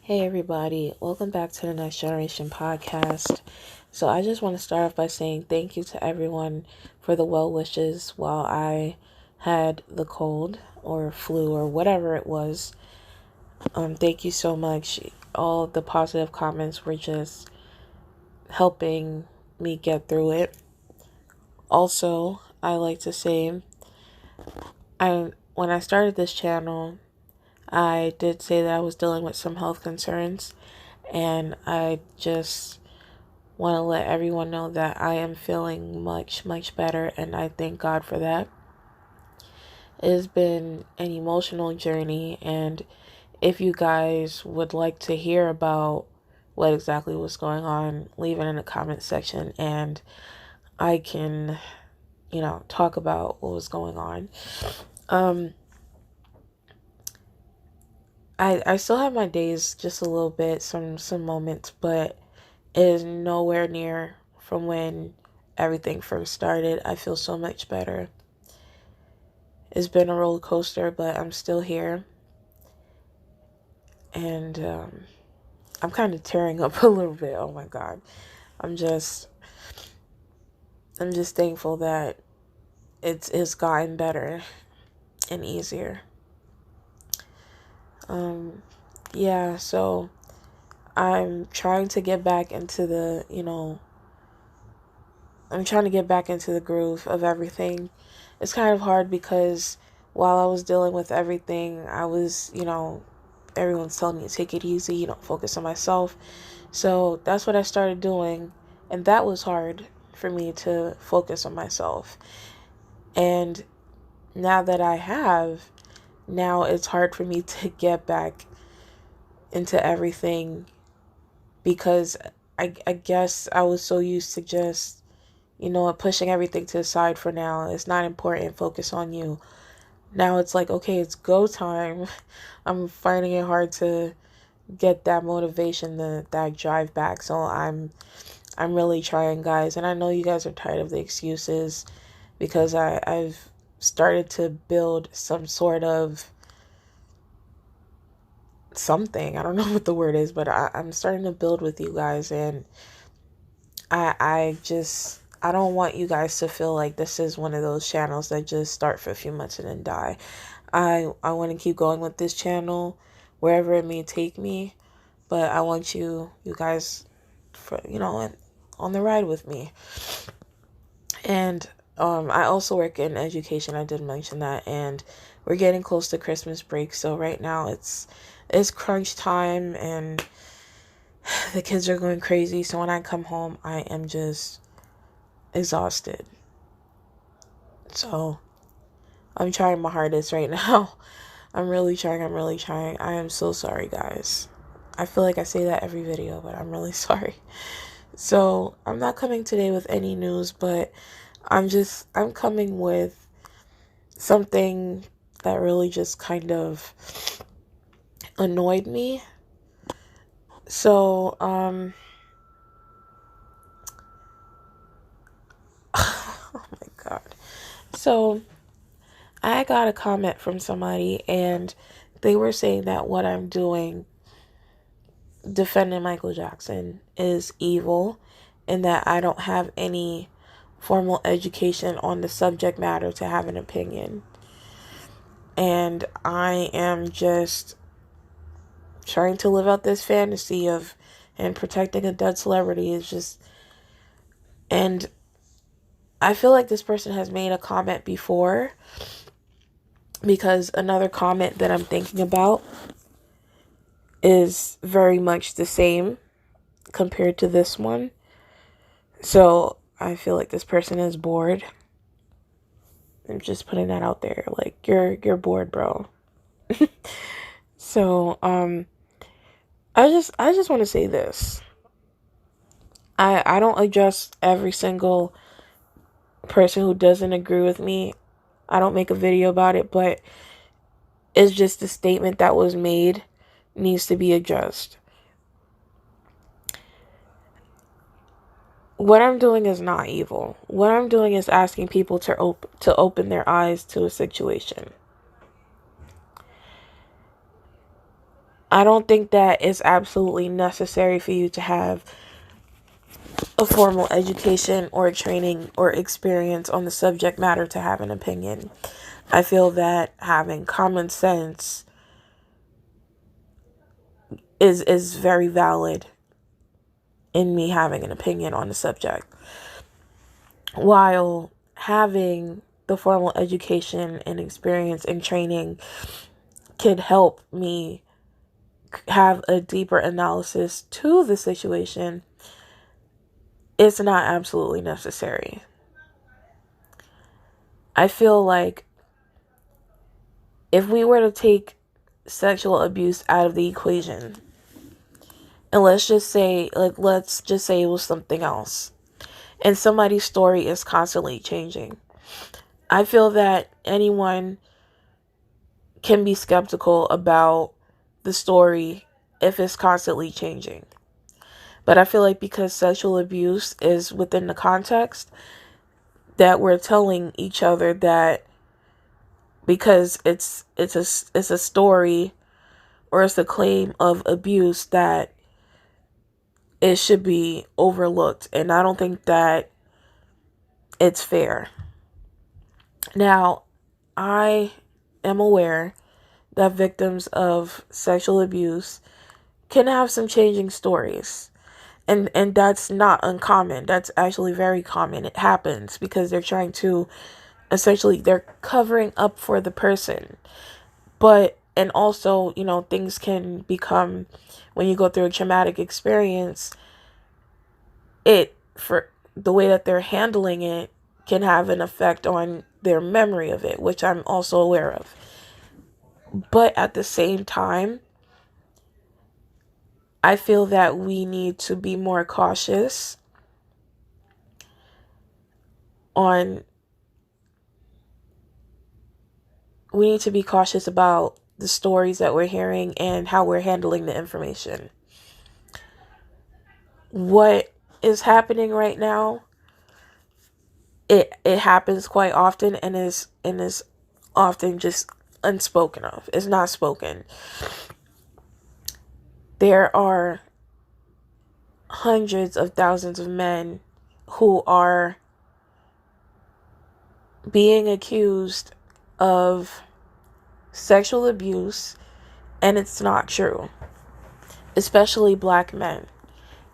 Hey everybody, welcome back to the Next Generation podcast. So I just want to start off by saying thank you to everyone for the well wishes while I had the cold or flu or whatever it was. Thank you so much. All the positive comments were just helping me get through it. Also, I like to say when I started this channel, I did say that I was dealing with some health concerns, and I just want to let everyone know that I am feeling much, much better, and I thank God for that. It has been an emotional journey, and if you guys would like to hear about what exactly was going on, leave it in the comment section, and I can, talk about what was going on. I still have my days just a little bit, some moments, but it is nowhere near from when everything first started. I feel so much better. It's been a roller coaster, but I'm still here. And I'm kind of tearing up a little bit. Oh my God. I'm just thankful that it's gotten better and easier. Yeah, so I'm trying to get back into I'm trying to get back into the groove of everything. It's kind of hard because while I was dealing with everything, I was, everyone's telling me to take it easy, focus on myself. So that's what I started doing. And that was hard for me to focus on myself. And now that I have, now it's hard for me to get back into everything because I guess I was so used to just pushing everything to the side for now. It's not important. Focus on you. Now it's like, okay, it's go time. I'm finding it hard to get that motivation, that drive back. So I'm really trying, guys. And I know you guys are tired of the excuses because I've started to build some sort of something. I don't know what the word is, but I'm starting to build with you guys, and I don't want you guys to feel like this is one of those channels that just start for a few months and then die. I want to keep going with this channel wherever it may take me, but I want you guys on the ride with me. And I also work in education. I did mention that, and we're getting close to Christmas break, so right now it's crunch time and the kids are going crazy. So when I come home, I am just exhausted. So I'm trying my hardest right now. I'm really trying. I am so sorry, guys. I feel like I say that every video, but I'm really sorry. So I'm not coming today with any news, but I'm coming with something that really just kind of annoyed me. So, oh my God. So I got a comment from somebody, and they were saying that what I'm doing defending Michael Jackson is evil, and that I don't have any formal education on the subject matter to have an opinion. And I am just trying to live out this fantasy of and protecting a dead celebrity is just, and I feel like this person has made a comment before, because another comment that I'm thinking about is very much the same compared to this one. So I feel like this person is bored. I'm just putting that out there. Like, you're bored, bro. So I just want to say this. I don't address every single person who doesn't agree with me. I don't make a video about it, but it's just the statement that was made needs to be addressed. What I'm doing is not evil. What I'm doing is asking people to open their eyes to a situation. I don't think that it's absolutely necessary for you to have a formal education or training or experience on the subject matter to have an opinion. I feel that having common sense is very valid in me having an opinion on the subject. While having the formal education and experience and training could help me have a deeper analysis to the situation, it's not absolutely necessary. I feel like if we were to take sexual abuse out of the equation, and let's just say it was something else, and somebody's story is constantly changing, I feel that anyone can be skeptical about the story if it's constantly changing. But I feel like because sexual abuse is within the context, that we're telling each other that because it's a story or it's a claim of abuse, that it should be overlooked, and I don't think that it's fair. Now, I am aware that victims of sexual abuse can have some changing stories. And that's not uncommon. That's actually very common. It happens because they're trying to essentially they're covering up for the person. But and also, things can become, when you go through a traumatic experience, it for the way that they're handling it can have an effect on their memory of it, which I'm also aware of. But at the same time, I feel that we need to be more cautious on we need to be cautious about the stories that we're hearing and how we're handling the information. What is happening right now, it happens quite often and is often just unspoken of. It's not spoken. There are hundreds of thousands of men who are being accused of sexual abuse, and it's not true, especially black men.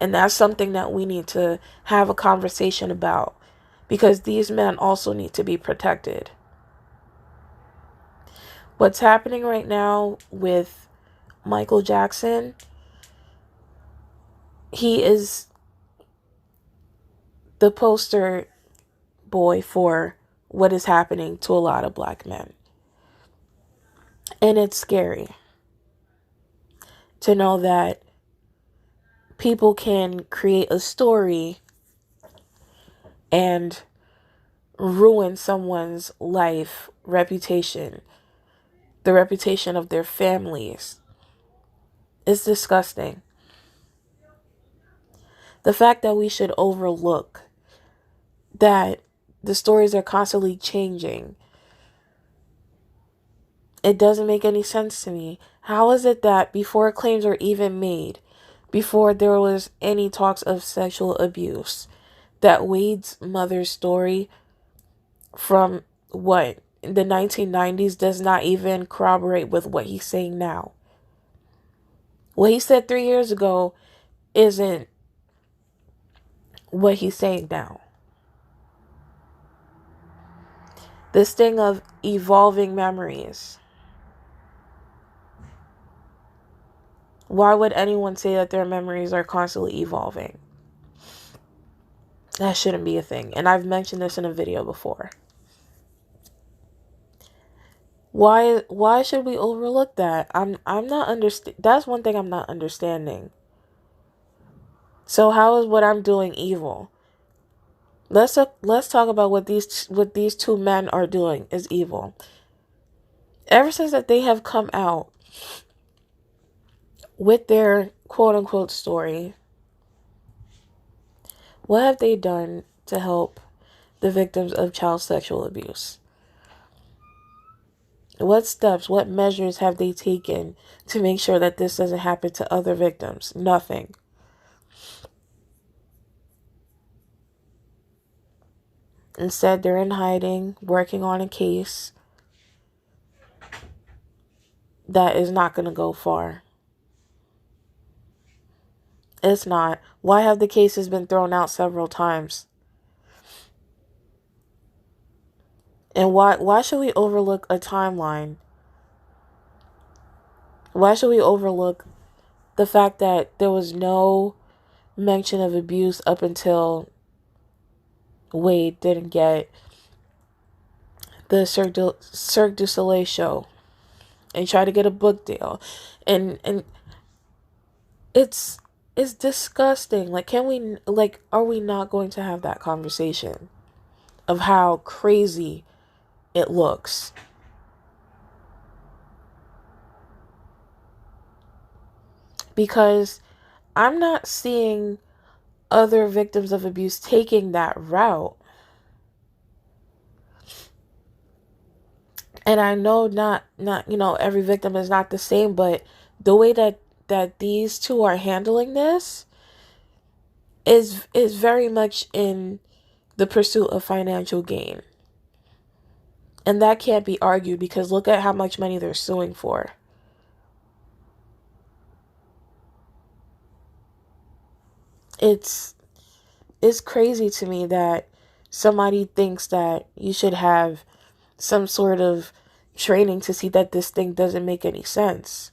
And that's something that we need to have a conversation about, because these men also need to be protected. What's happening right now with Michael Jackson, he is the poster boy for what is happening to a lot of black men. And it's scary to know that people can create a story and ruin someone's life, reputation, the reputation of their families. It's disgusting. The fact that we should overlook that the stories are constantly changing, it doesn't make any sense to me. How is it that before claims were even made, before there was any talks of sexual abuse, that Wade's mother's story from the 1990s does not even corroborate with what he's saying now? What he said 3 years ago isn't what he's saying now. This thing of evolving memories. Why would anyone say that their memories are constantly evolving? That shouldn't be a thing. And I've mentioned this in a video before. Why should we overlook that? I'm not understand. That's one thing I'm not understanding. So how is what I'm doing evil? Let's talk about what these two men are doing is evil. Ever since that they have come out with their quote unquote story, what have they done to help the victims of child sexual abuse? What steps, what measures have they taken to make sure that this doesn't happen to other victims? Nothing. Instead, they're in hiding, working on a case that is not going to go far. It's not. Why have the cases been thrown out several times? And why should we overlook a timeline? Why should we overlook the fact that there was no mention of abuse up until Wade didn't get the Cirque du Soleil show and tried to get a book deal? And it's disgusting. Like, are we not going to have that conversation of how crazy it looks? Because I'm not seeing other victims of abuse taking that route. And I know not every victim is not the same, but the way that these two are handling this is very much in the pursuit of financial gain. And that can't be argued, because look at how much money they're suing for. It's crazy to me that somebody thinks that you should have some sort of training to see that this thing doesn't make any sense.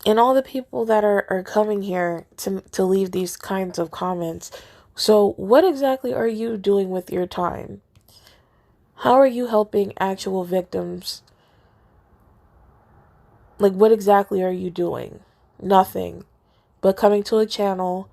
And all the people that are coming here to leave these kinds of comments. So what exactly are you doing with your time? How are you helping actual victims? Like, what exactly are you doing? Nothing. But coming to a channel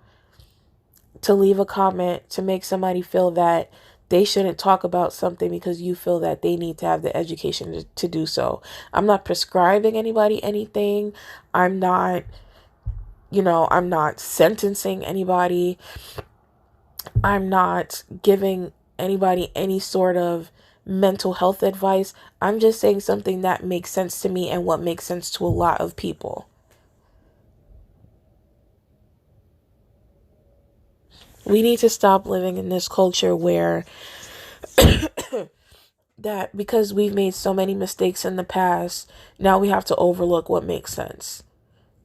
to leave a comment to make somebody feel that they shouldn't talk about something because you feel that they need to have the education to do so. I'm not prescribing anybody anything. I'm not sentencing anybody. I'm not giving anybody any sort of mental health advice. I'm just saying something that makes sense to me and what makes sense to a lot of people. We need to stop living in this culture where that because we've made so many mistakes in the past, now we have to overlook what makes sense.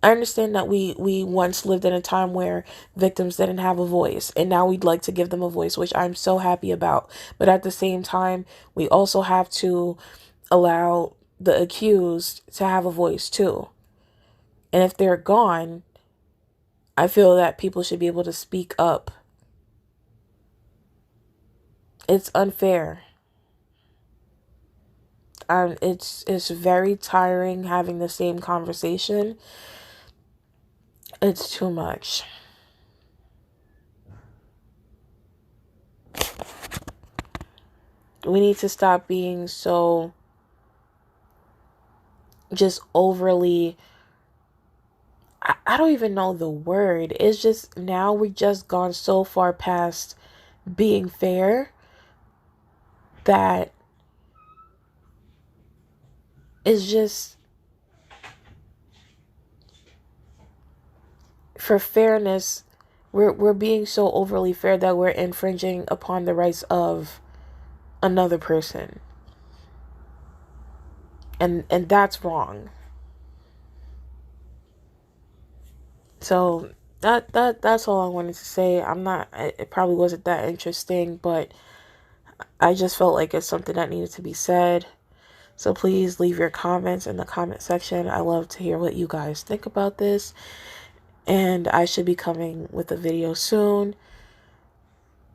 I understand that we once lived in a time where victims didn't have a voice, and now we'd like to give them a voice, which I'm so happy about. But at the same time, we also have to allow the accused to have a voice too. And if they're gone, I feel that people should be able to speak up. It's unfair. It's very tiring having the same conversation. It's too much. We need to stop being so just overly, I don't even know the word. It's just, now we've just gone so far past being fair that it's just, for fairness, we're being so overly fair that we're infringing upon the rights of another person. And that's wrong. So that's all I wanted to say. It probably wasn't that interesting, but I just felt like it's something that needed to be said. So please leave your comments in the comment section. I love to hear what you guys think about this. And I should be coming with a video soon.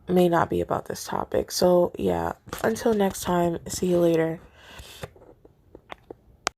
May not be about this topic. So yeah, until next time, see you later.